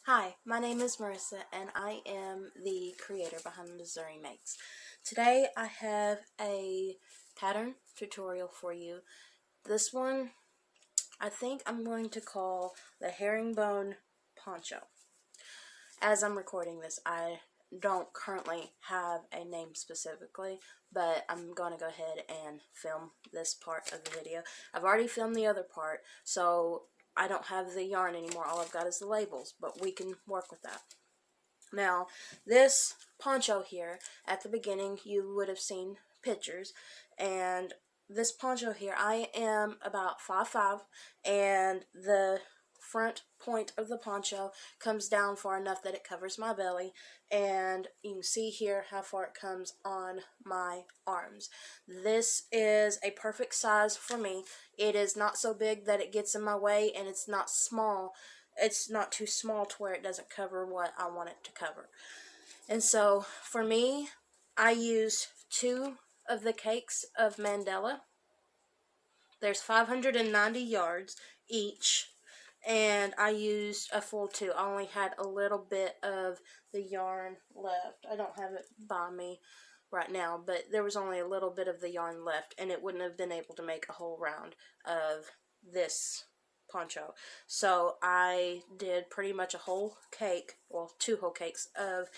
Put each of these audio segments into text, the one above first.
Hi, my name is Marissa and I am the creator behind Missouri Makes. Today I have a pattern tutorial for you. This one I think I'm going to call the Herringbone Poncho. As I'm recording this, I don't currently have a name specifically, but I'm going to go ahead and film this part of the video. I've already filmed the other part, so I don't have the yarn anymore. All I've got is the labels, but we can work with that. Now, this poncho here, at the beginning, you would have seen pictures, and this poncho here, I am about 5'5", and the front point of the poncho comes down far enough that it covers my belly, and you can see here how far it comes on my arms. This is a perfect size for me. It is not so big that it gets in my way, and it's not small. It's not too small to where it doesn't cover what I want it to cover. And so for me, I used 2 of the cakes of Mandela. There's 590 yards each, and I used a full 2. I only had a little bit of the yarn left. I don't have it by me right now, but there was only a little bit of the yarn left, and it wouldn't have been able to make a whole round of this poncho. So I did pretty much a whole cake, well, 2 whole cakes of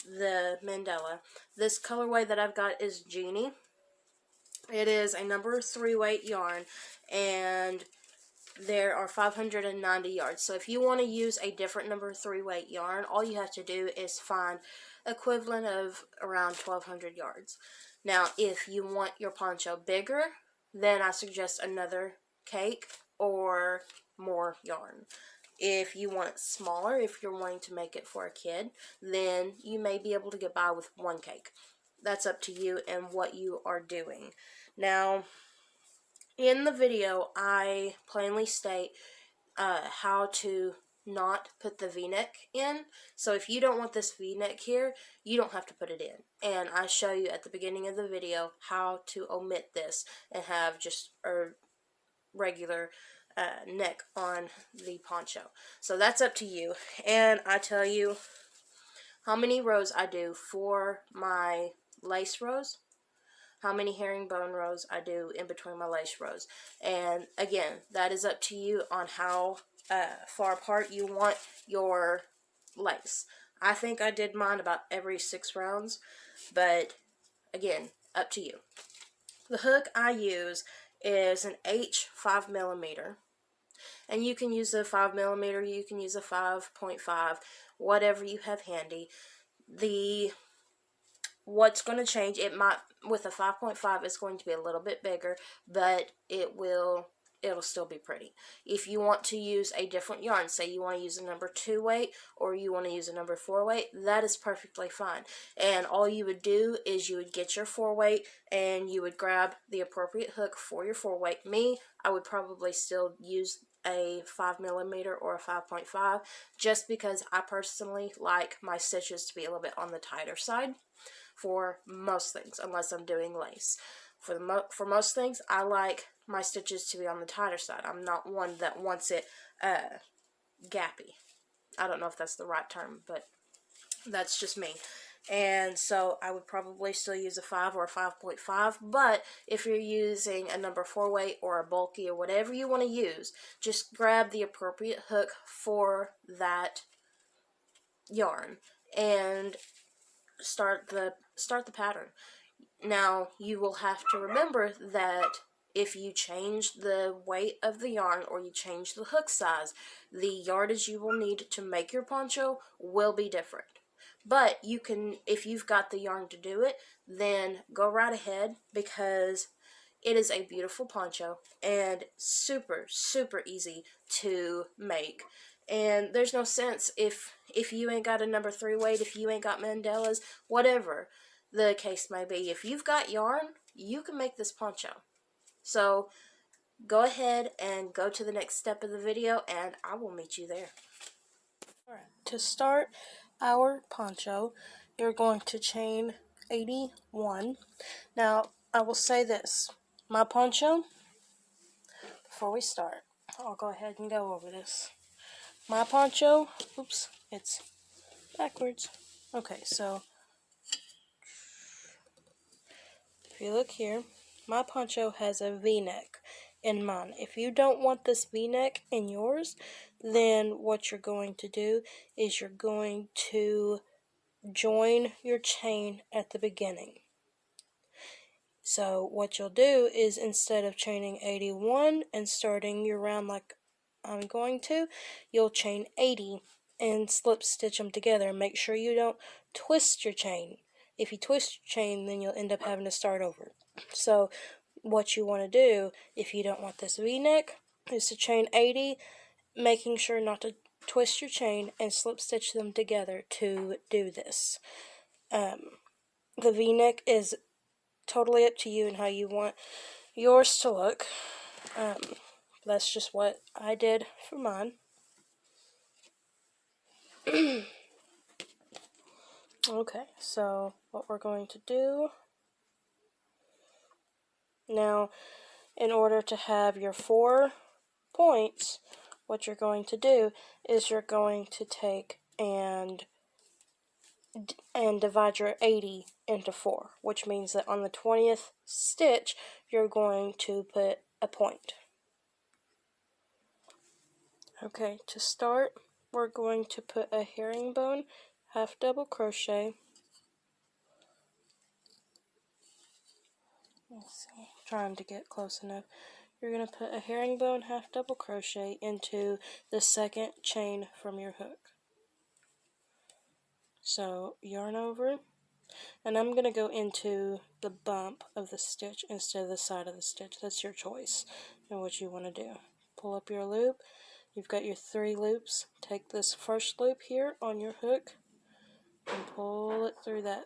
the Mandela. This colorway that I've got is Genie. It is a number 3 weight yarn, and there are 590 yards. So if you want to use a different number 3 weight yarn, all you have to do is find equivalent of around 1200 yards. Now, if you want your poncho bigger, then I suggest another cake or more yarn. If you want it smaller, if you're wanting to make it for a kid, then you may be able to get by with 1 cake. That's up to you and what you are doing. Now, in the video, I plainly state how to not put the V-neck in. So if you don't want this V-neck here, you don't have to put it in. And I show you at the beginning of the video how to omit this and have just a regular neck on the poncho. So that's up to you. And I tell you how many rows I do for my lace rows, how many herringbone rows I do in between my lace rows. And again, that is up to you on how far apart you want your lace. I think I did mine about every 6 rounds, but again, up to you. The hook I use is an H 5mm, and you can use a 5mm, you can use a 5.5, whatever you have handy. What's going to change, it might, with a 5.5, it's going to be a little bit bigger, but it'll still be pretty. If you want to use a different yarn, say you want to use a number 2 weight or you want to use a number 4 weight, that is perfectly fine. And all you would do is you would get your 4 weight and you would grab the appropriate hook for your 4 weight. Me, I would probably still use a 5mm or a 5.5, just because I personally like my stitches to be a little bit on the tighter side for most things, unless I'm doing lace. For most things, I like my stitches to be on the tighter side. I'm not one that wants it gappy. I don't know if that's the right term, but that's just me. And so I would probably still use a 5 or a 5.5, but if you're using a number 4 weight or a bulky or whatever you want to use, just grab the appropriate hook for that yarn and start the pattern. Now, you will have to remember that if you change the weight of the yarn or you change the hook size, the yardage you will need to make your poncho will be different. But you can, if you've got the yarn to do it, then go right ahead, because it is a beautiful poncho and super, super easy to make. And there's no sense if you ain't got a number 3 weight, if you ain't got Mandelas, whatever the case may be. If you've got yarn, you can make this poncho. So go ahead and go to the next step of the video, and I will meet you there. Alright, to start our poncho, you're going to chain 81. Now, I will say this. My poncho, before we start, I'll go ahead and go over this. my poncho, oops, it's backwards. Okay, so if you look here, my poncho has a V-neck in mine. If you don't want this V-neck in yours, then what you're going to do is you're going to join your chain at the beginning. So what you'll do is, instead of chaining 81 and starting your round like I'm going to, you'll chain 80 and slip stitch them together. Make sure you don't twist your chain. If you twist your chain, then you'll end up having to start over. So what you want to do, if you don't want this V-neck, is to chain 80, making sure not to twist your chain and slip stitch them together to do this. The V-neck is totally up to you and how you want yours to look. That's just what I did for mine. Okay, so what we're going to do now, in order to have your 4 points, what you're going to do is you're going to take and divide your 80 into 4, which means that on the 20th stitch, you're going to put a point. Okay, to start, we're going to put a herringbone half double crochet. Let's see, trying to get close enough. You're going to put a herringbone half double crochet into the second chain from your hook. So yarn over, and I'm going to go into the bump of the stitch instead of the side of the stitch. That's your choice and what you want to do. Pull up your loop. You've got your 3 loops. Take this first loop here on your hook and pull it through that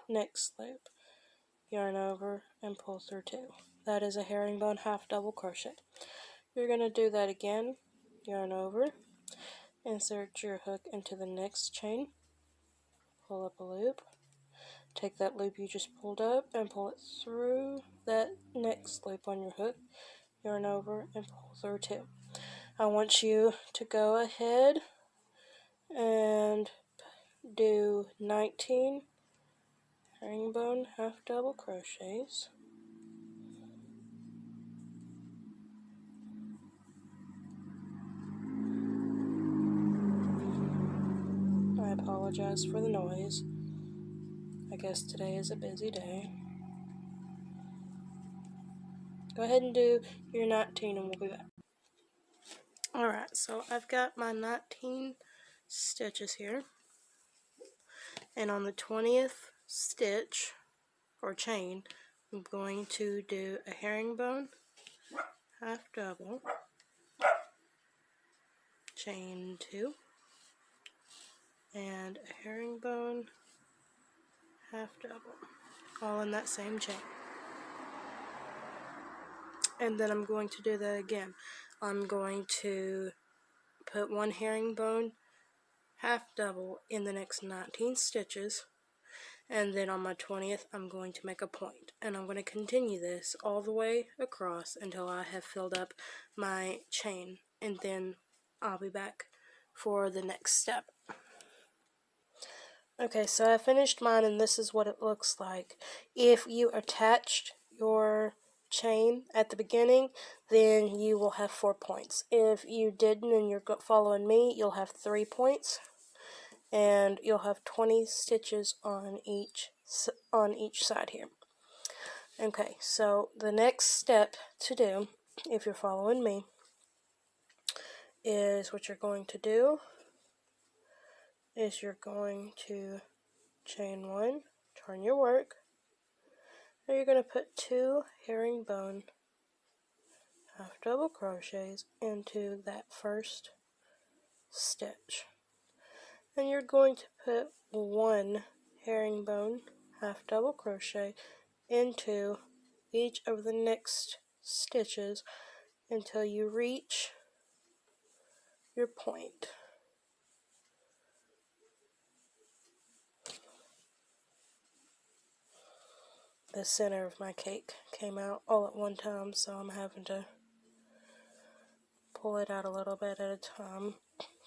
next loop. Yarn over and pull through 2. That is a herringbone half double crochet. You're going to do that again. Yarn over, insert your hook into the next chain, pull up a loop, take that loop you just pulled up and pull it through that next loop on your hook, yarn over and pull through 2. I want you to go ahead and do 19 herringbone half double crochets. I apologize for the noise. I guess today is a busy day. Go ahead and do your 19 and we'll be back. Alright, so I've got my 19 stitches here. And on the 20th stitch, or chain, I'm going to do a herringbone half double, chain 2, and a herringbone half double, all in that same chain. And then I'm going to do that again. I'm going to put 1 herringbone half double in the next 19 stitches, and then on my 20th I'm going to make a point, and I'm going to continue this all the way across until I have filled up my chain, and then I'll be back for the next step. Okay, so I finished mine and this is what it looks like. If you attached your chain at the beginning, then you will have 4 points. If you didn't and you're following me, you'll have 3 points, and you'll have 20 stitches on each side here. Okay, so the next step to do, if you're following me, is what you're going to do is you're going to chain 1, turn your work, and you're going to put 2 herringbone half double crochets into that first stitch. And you're going to put 1 herringbone half double crochet into each of the next stitches until you reach your point. The center of my cake came out all at one time, so I'm having to pull it out a little bit at a time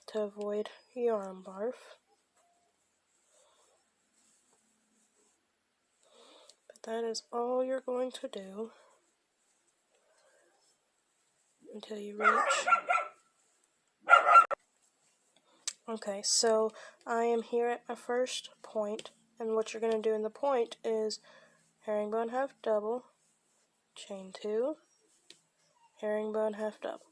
to avoid yarn barf. But that is all you're going to do until you reach. Okay, so I am here at my first point, and what you're going to do in the point is herringbone half double, chain 2, herringbone half double.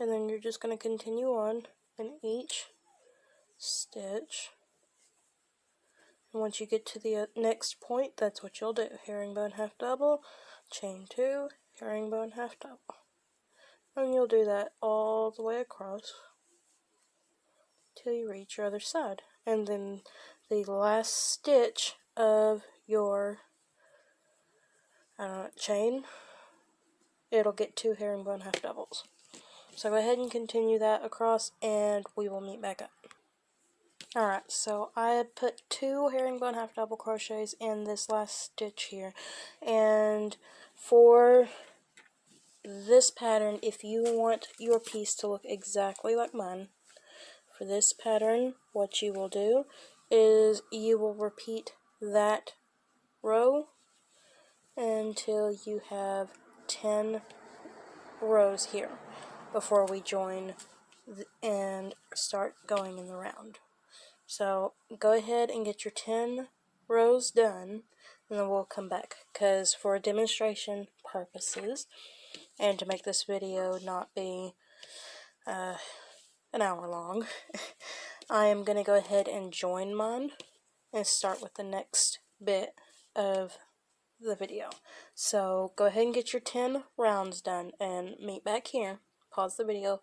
And then you're just going to continue on in each stitch. And once you get to the next point, that's what you'll do. Herringbone half double, chain 2, herringbone half double. And you'll do that all the way across till you reach your other side. And then the last stitch of your chain, it'll get 2 herringbone half doubles. So go ahead and continue that across, and we will meet back up. Alright, so I put 2 herringbone half double crochets in this last stitch here, and for this pattern, if you want your piece to look exactly like mine, for this pattern, what you will do is you will repeat that row until you have 10 rows here before we join and start going in the round. So go ahead and get your 10 rows done, and then we'll come back, because for demonstration purposes and to make this video not be an hour long, I am going to go ahead and join mine and start with the next bit of the video. So go ahead and get your 10 rounds done and meet back here. Pause the video.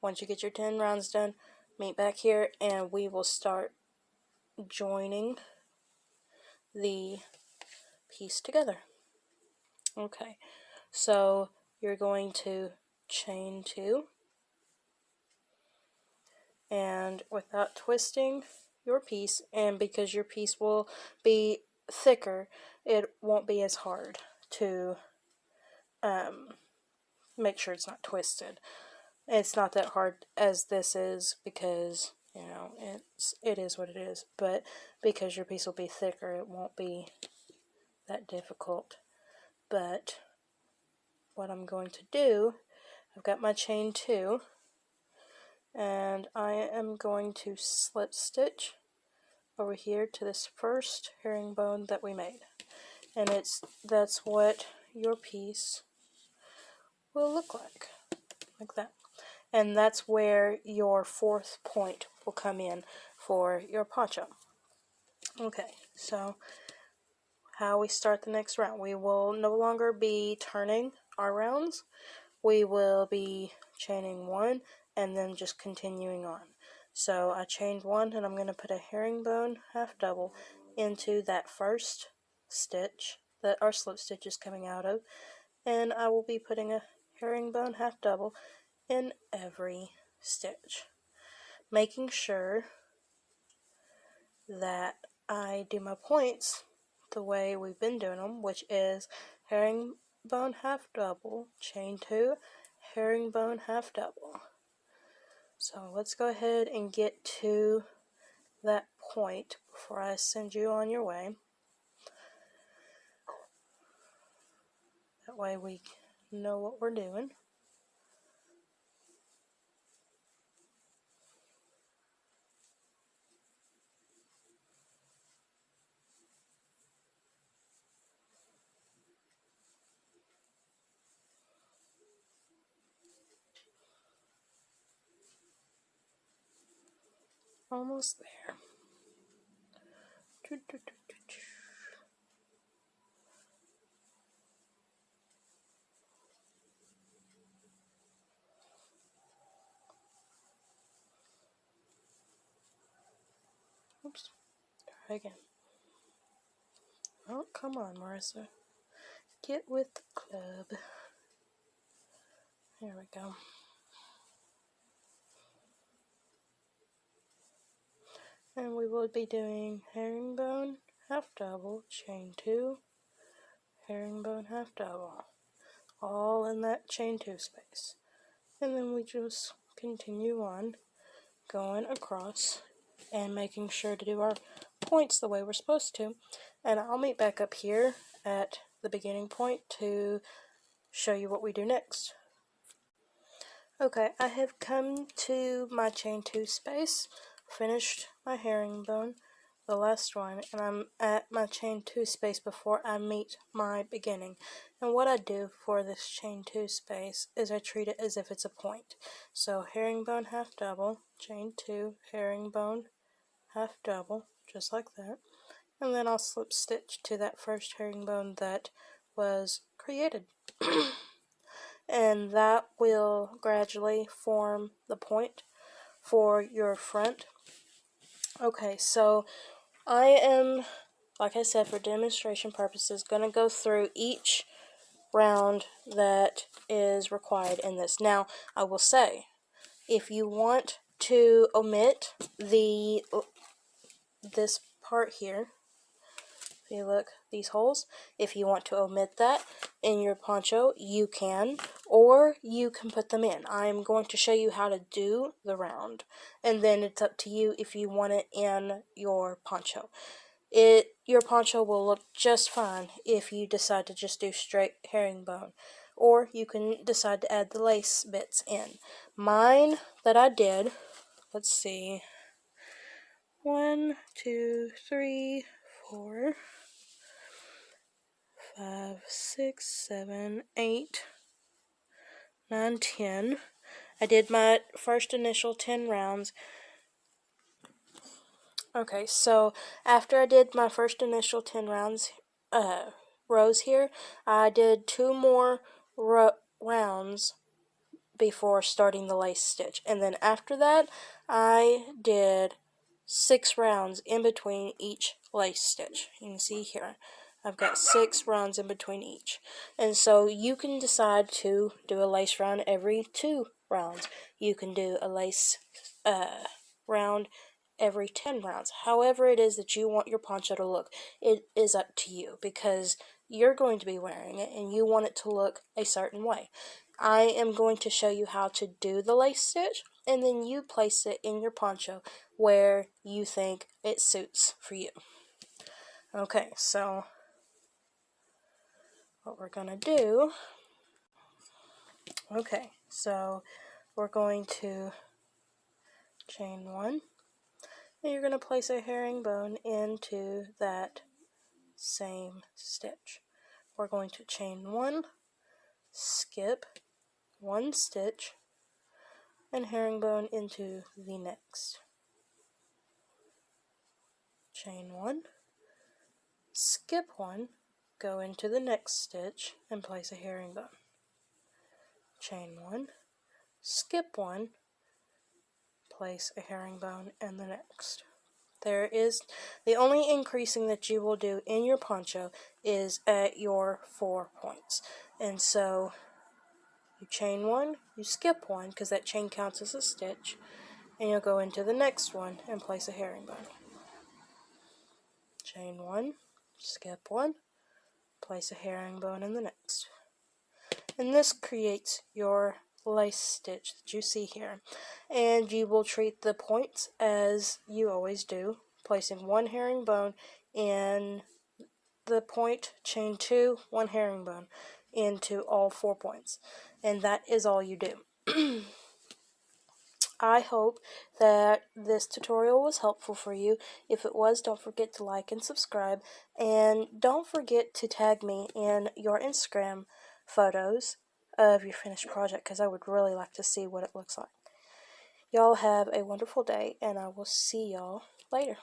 Once you get your 10 rounds done, meet back here and we will start joining the piece together. Okay, so you're going to chain 2, and without twisting your piece, and because your piece will be thicker, it won't be as hard to make sure it's not twisted. It's not that hard as this is, because you know it is what it is, but because your piece will be thicker, it won't be that difficult. But what I'm going to do, I've got my chain 2, and I am going to slip stitch over here to this first herringbone that we made, and that's what your piece will look like that. And that's where your 4th point will come in for your poncho. Okay, so how we start the next round. We will no longer be turning our rounds. We will be chaining 1 and then just continuing on. So I chained 1, and I'm going to put a herringbone half double into that first stitch that our slip stitch is coming out of, and I will be putting a herringbone half double in every stitch, making sure that I do my points the way we've been doing them, which is herringbone half double, chain 2, herringbone half double. So let's go ahead and get to that point before I send you on your way. That way we know what we're doing. Almost there. Oops. Try again. Oh, come on, Marissa. Get with the club. There we go. And we will be doing herringbone half double, chain 2, herringbone half double, all in that chain 2 space. And then we just continue on going across and making sure to do our points the way we're supposed to. And I'll meet back up here at the beginning point to show you what we do next. Okay, I have come to my chain 2 space, finished my herringbone, the last one, and I'm at my chain 2 space before I meet my beginning. And what I do for this chain 2 space is I treat it as if it's a point. So herringbone, half double, chain 2, herringbone, half double, just like that. And then I'll slip stitch to that first herringbone that was created. And that will gradually form the point for your front. Okay, so I am, like I said, for demonstration purposes, going to go through each round that is required in this. Now, I will say, if you want to omit this part here, if you look, these holes, if you want to omit that in your poncho, you can, or you can put them in. I'm going to show you how to do the round, and then it's up to you if you want it in your poncho. Your poncho will look just fine if you decide to just do straight herringbone, or you can decide to add the lace bits in. Mine that I did, let's see, 1, 2, 3, 4, 5, 6, 7, 8, 9, 10. I did my first initial 10 rounds. Okay, so after I did my first initial 10 rows here, I did 2 more rounds before starting the lace stitch. And then after that, I did 6 rounds in between each lace stitch. You can see here, I've got 6 rounds in between each. And so you can decide to do a lace round every 2 rounds. You can do a lace round every 10 rounds. However it is that you want your poncho to look, it is up to you, because you're going to be wearing it and you want it to look a certain way. I am going to show you how to do the lace stitch, and then you place it in your poncho where you think it suits for you. Okay, so what we're going to do, okay, so we're going to chain 1, and you're going to place a herringbone into that same stitch. We're going to chain 1, skip 1 stitch, and herringbone into the next. Chain 1, skip 1, go into the next stitch, and place a herringbone. Chain 1, skip 1, place a herringbone in the next. There is the only increasing that you will do in your poncho is at your 4 points. And so you chain 1, you skip 1 because that chain counts as a stitch, and you'll go into the next one and place a herringbone. Chain 1, skip 1, place a herringbone in the next. And this creates your lace stitch that you see here. And you will treat the points as you always do, placing 1 herringbone in the point, chain 2, 1 herringbone into all 4 points. And that is all you do. I hope that this tutorial was helpful for you. If it was, don't forget to like and subscribe. And don't forget to tag me in your Instagram photos of your finished project, because I would really like to see what it looks like. Y'all have a wonderful day, and I will see y'all later.